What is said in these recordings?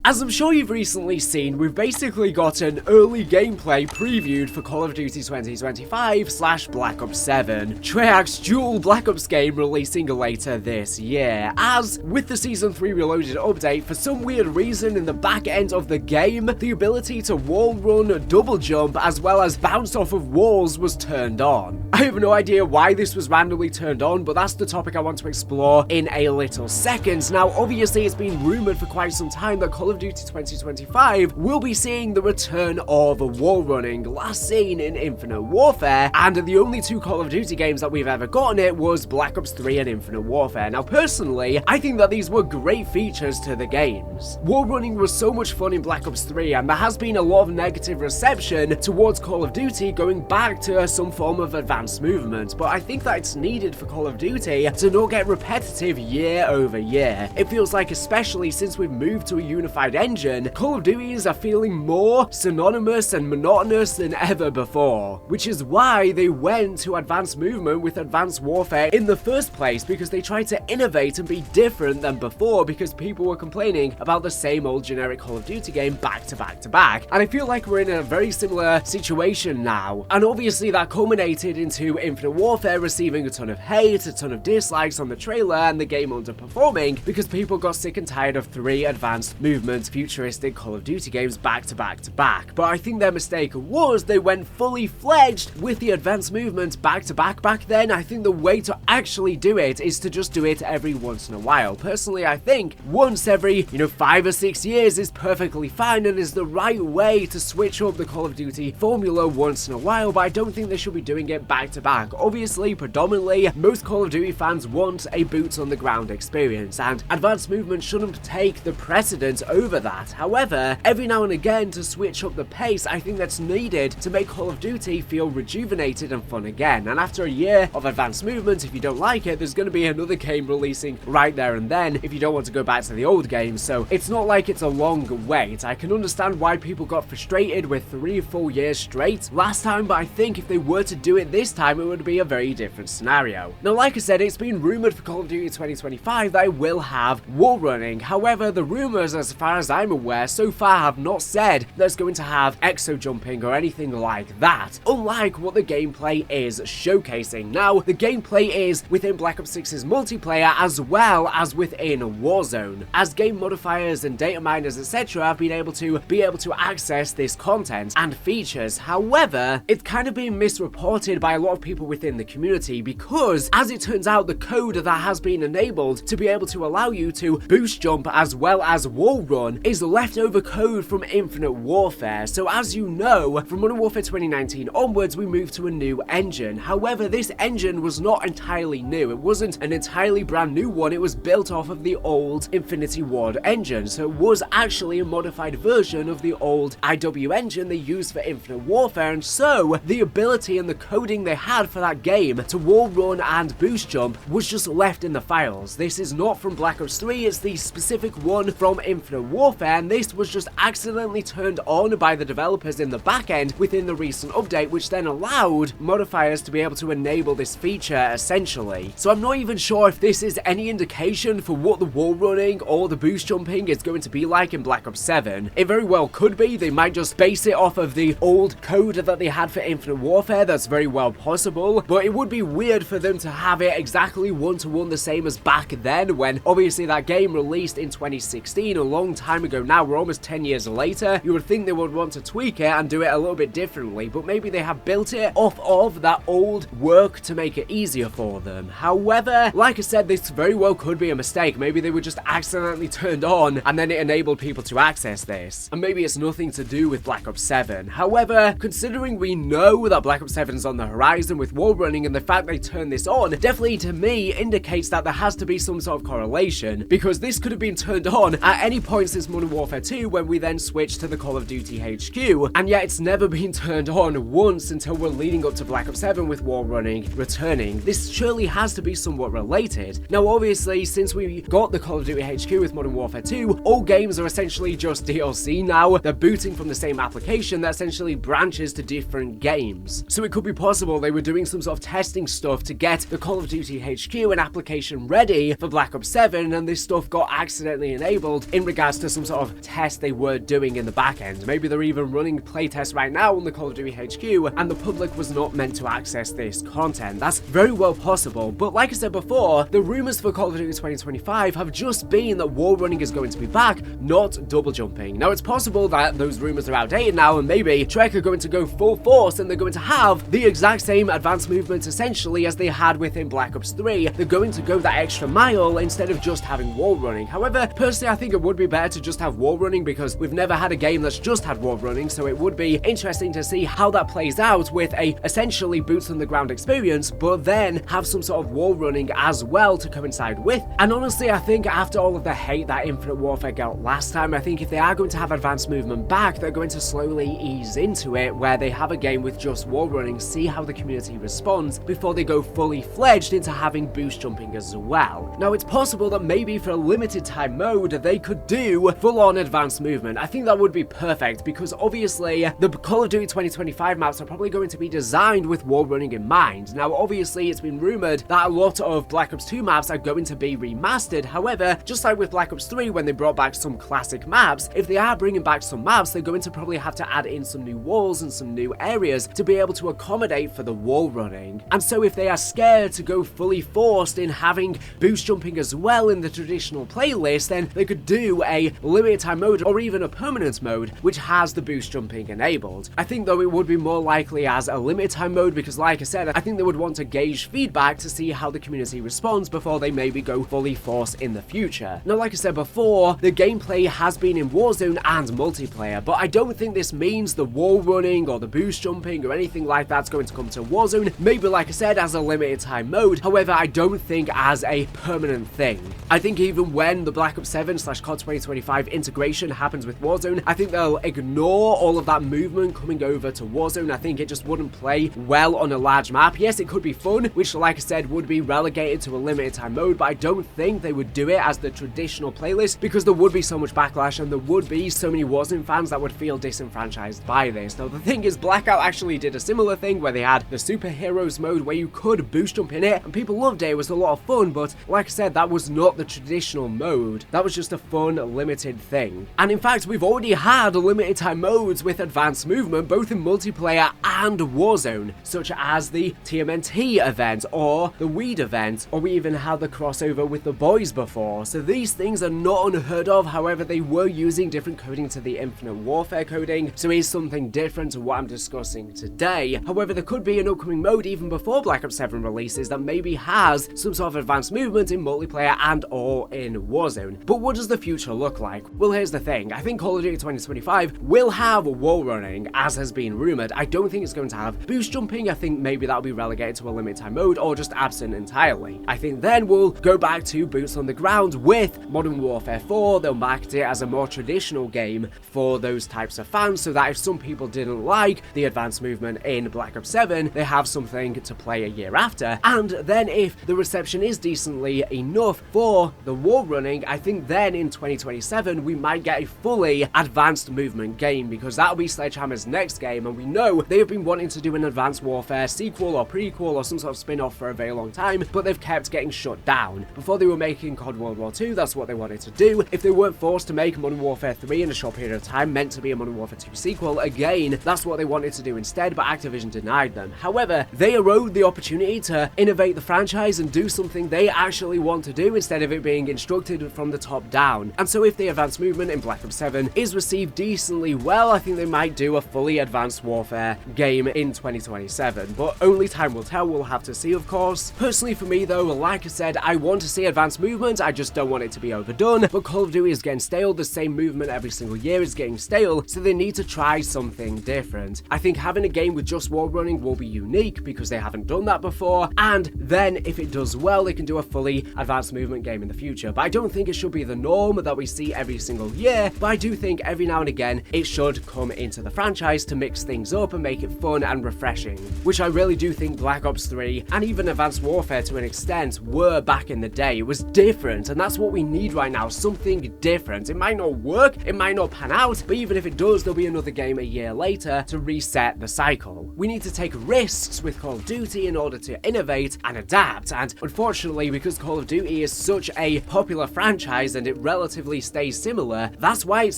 As I'm sure you've recently seen, we've basically got an early gameplay previewed for Call of Duty 2025/Black Ops 7, Treyarch's dual Black Ops game releasing later this year. As with the Season 3 Reloaded update, for some weird reason in the back end of the game, the ability to wall run, double jump, as well as bounce off of walls was turned on. I have no idea why this was randomly turned on, but that's the topic I want to explore in a little second. Now, obviously, it's been rumored for quite some time that Call of Duty 2025 will be seeing the return of wall running, last seen in Infinite Warfare, and the only two Call of Duty games that we've ever gotten it was Black Ops 3 and Infinite Warfare. Now, personally, I think that these were great features to the games. Wall running was so much fun in Black Ops 3, and there has been a lot of negative reception towards Call of Duty going back to some form of advanced movement, but I think that it's needed for Call of Duty to not get repetitive year over year. It feels like, especially since we've moved to a unified engine, Call of Duties are feeling more synonymous and monotonous than ever before, which is why they went to advanced movement with Advanced Warfare in the first place, because they tried to innovate and be different than before, because people were complaining about the same old generic Call of Duty game back to back to back. And I feel like we're in a very similar situation now, and obviously that culminated into Infinite Warfare receiving a ton of hate, a ton of dislikes on the trailer, and the game underperforming because people got sick and tired of 3 advanced movement futuristic Call of Duty games back to back to back. But I think their mistake was they went fully fledged with the advanced movement back to back then. I think the way to actually do it is to just do it every once in a while. Personally, I think once every 5 or 6 years is perfectly fine and is the right way to switch up the Call of Duty formula once in a while, but I don't think they should be doing it back to back. Obviously, predominantly, most Call of Duty fans want a boots on the ground experience, and advanced movement shouldn't take the precedent over that. However, every now and again, to switch up the pace, I think that's needed to make Call of Duty feel rejuvenated and fun again. And after a year of advanced movement, if you don't like it, there's going to be another game releasing right there and then if you don't want to go back to the old game. So it's not like it's a long wait. I can understand why people got frustrated with 3 or 4 years straight last time, but I think if they were to do it this time, it would be a very different scenario. Now, like I said, it's been rumored for Call of Duty 2025 that it will have wall running. However, the rumors, as far as I'm aware, so far have not said that it's going to have exo jumping or anything like that, unlike what the gameplay is showcasing. Now, the gameplay is within Black Ops 6's multiplayer as well as within Warzone, as game modifiers and data miners, etc. have been able to access this content and features. However, it's kind of been misreported by a lot of people within the community because, as it turns out, the code that has been enabled to be able to allow you to boost jump as well as wall run is leftover code from Infinite Warfare. So as you know, from Modern Warfare 2019 onwards, we moved to a new engine. However, this engine was not entirely new. It wasn't an entirely brand new one. It was built off of the old Infinity Ward engine. So it was actually a modified version of the old IW engine they used for Infinite Warfare. And so the ability and the coding they had for that game to wall run and boost jump was just left in the files. This is not from Black Ops 3. It's the specific one from Infinite Warfare, and this was just accidentally turned on by the developers in the back end within the recent update, which then allowed modifiers to be able to enable this feature essentially. So I'm not even sure if this is any indication for what the wall running or the boost jumping is going to be like in Black Ops 7. It very well could be. They might just base it off of the old code that they had for Infinite Warfare. That's very well possible, but it would be weird for them to have it exactly one-to-one the same as back then, when obviously that game released in 2016, a long time ago now. We're almost 10 years later. You would think they would want to tweak it and do it a little bit differently, but maybe they have built it off of that old work to make it easier for them. However, like I said, this very well could be a mistake. Maybe they were just accidentally turned on and then it enabled people to access this, and maybe it's nothing to do with Black Ops 7. However, considering we know that Black Ops 7 is on the horizon with wall running, and the fact they turned this on definitely to me indicates that there has to be some sort of correlation, because this could have been turned on at any point since Modern Warfare 2 when we then switched to the Call of Duty HQ, and yet it's never been turned on once until we're leading up to Black Ops 7 with wall running returning. This surely has to be somewhat related. Now obviously, since we got the Call of Duty HQ with Modern Warfare 2, all games are essentially just DLC now. They're booting from the same application that essentially branches to different games. So it could be possible they were doing some sort of testing stuff to get the Call of Duty HQ and application ready for Black Ops 7, and this stuff got accidentally enabled in regards just some sort of test they were doing in the back end. Maybe they're even running playtests right now on the Call of Duty HQ, and the public was not meant to access this content. That's very well possible, but like I said before, the rumors for Call of Duty 2025 have just been that wall running is going to be back, not double jumping. Now, it's possible that those rumors are outdated now, and maybe Treyarch are going to go full force and they're going to have the exact same advanced movement essentially as they had within Black Ops 3. They're going to go that extra mile instead of just having wall running. However, personally, I think it would be better to just have wall running because we've never had a game that's just had wall running, so it would be interesting to see how that plays out with a essentially boots on the ground experience, but then have some sort of wall running as well to coincide with. And honestly, I think after all of the hate that Infinite Warfare got last time, I think if they are going to have advanced movement back, they're going to slowly ease into it, where they have a game with just wall running, see how the community responds before they go fully fledged into having boost jumping as well. Now, it's possible that maybe for a limited time mode, they could do full-on advanced movement. I think that would be perfect because obviously the Call of Duty 2025 maps are probably going to be designed with wall running in mind. Now, obviously, it's been rumored that a lot of Black Ops 2 maps are going to be remastered. However, just like with Black Ops 3 when they brought back some classic maps, if they are bringing back some maps, they're going to probably have to add in some new walls and some new areas to be able to accommodate for the wall running. And so if they are scared to go fully forced in having boost jumping as well in the traditional playlist, then they could do a limited time mode or even a permanent mode which has the boost jumping enabled. I think though it would be more likely as a limited time mode because like I said, I think they would want to gauge feedback to see how the community responds before they maybe go fully force in the future. Now, like I said before, the gameplay has been in Warzone and multiplayer, but I don't think this means the wall running or the boost jumping or anything like that's going to come to Warzone. Maybe, like I said, as a limited time mode. However, I don't think as a permanent thing. I think even when the Black Ops 7 / COD 2025 integration happens with Warzone, I think they'll ignore all of that movement coming over to Warzone. I think it just wouldn't play well on a large map. Yes, it could be fun, which like I said would be relegated to a limited time mode, but I don't think they would do it as the traditional playlist because there would be so much backlash and there would be so many Warzone fans that would feel disenfranchised by this. Now, the thing is, Blackout actually did a similar thing where they had the superheroes mode where you could boost jump in it and people loved it. It was a lot of fun, but like I said, that was not the traditional mode. That was just a fun, limited thing. And in fact, we've already had limited time modes with advanced movement, both in multiplayer and Warzone, such as the TMNT event or the Weed event, or we even had the crossover with the boys before. So these things are not unheard of. However, they were using different coding to the Infinite Warfare coding, so it is something different to what I'm discussing today. However, there could be an upcoming mode even before Black Ops 7 releases that maybe has some sort of advanced movement in multiplayer and or in Warzone. But what does the future look like? Well, here's the thing. I think Call of Duty 2025 will have wall running, as has been rumored. I don't think it's going to have boost jumping. I think maybe that'll be relegated to a limited time mode or just absent entirely. I think then we'll go back to boots on the ground with Modern Warfare 4. They'll market it as a more traditional game for those types of fans, so that if some people didn't like the advanced movement in Black Ops 7, they have something to play a year after. And then if the reception is decently enough for the wall running, I think then in 2027 we might get a fully advanced movement game, because that'll be Sledgehammer's next game, and we know they have been wanting to do an Advanced Warfare sequel or prequel or some sort of spin-off for a very long time, but they've kept getting shut down. Before they were making COD World War II, that's what they wanted to do. If they weren't forced to make Modern Warfare 3 in a short period of time, meant to be a Modern Warfare 2 sequel, again, that's what they wanted to do instead, but Activision denied them. However, they are owed the opportunity to innovate the franchise and do something they actually want to do instead of it being instructed from the top down. And so if the advanced movement in Black Ops 7 is received decently well, I think they might do a fully Advanced Warfare game in 2027, but only time will tell. We'll have to see, of course. Personally, for me though, like I said, I want to see advanced movement. I just don't want it to be overdone, but Call of Duty is getting stale. The same movement every single year is getting stale, so they need to try something different. I think having a game with just wall running will be unique because they haven't done that before, and then if it does well, they can do a fully advanced movement game in the future. But I don't think it should be the norm that we see every single year, but I do think every now and again it should come into the franchise to mix things up and make it fun and refreshing, which I really do think Black Ops 3 and even Advanced Warfare to an extent were back in the day. It was different, and that's what we need right now, something different. It might not work, it might not pan out, but even if it does, there'll be another game a year later to reset the cycle. We need to take risks with Call of Duty in order to innovate and adapt, and unfortunately, because Call of Duty is such a popular franchise and it relatively consistently stays similar, that's why it's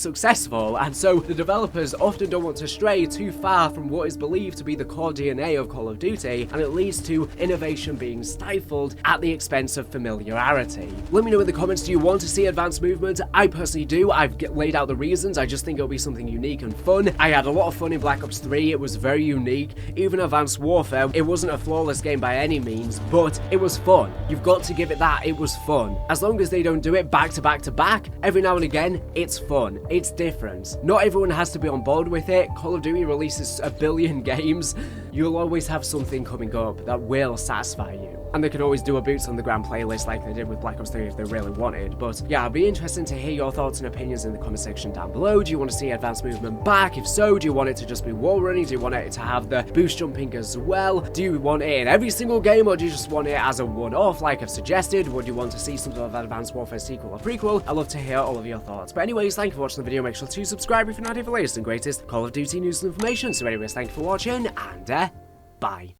successful, and so the developers often don't want to stray too far from what is believed to be the core DNA of Call of Duty, and it leads to innovation being stifled at the expense of familiarity. Let me know in the comments, do you want to see advanced movement? I personally do. I've laid out the reasons. I just think it'll be something unique and fun. I had a lot of fun in Black Ops 3. It was very unique. Even Advanced Warfare, it wasn't a flawless game by any means, but it was fun. You've got to give it that. It was fun. As long as they don't do it back to back to back, every now and again, it's fun. It's different. Not everyone has to be on board with it. Call of Duty releases a billion games. You'll always have something coming up that will satisfy you. And they can always do a boots on the ground playlist like they did with Black Ops 3 if they really wanted. But yeah, it'd be interesting to hear your thoughts and opinions in the comment section down below. Do you want to see advanced movement back? If so, do you want it to just be wall running? Do you want it to have the boost jumping as well? Do you want it in every single game, or do you just want it as a one-off like I've suggested? Would you want to see some sort of Advanced Warfare sequel or prequel? I'd love to hear all of your thoughts. But anyways, thank you for watching the video. Make sure to subscribe if you're not here for the latest and greatest Call of Duty news and information. So anyways, thank you for watching, and bye.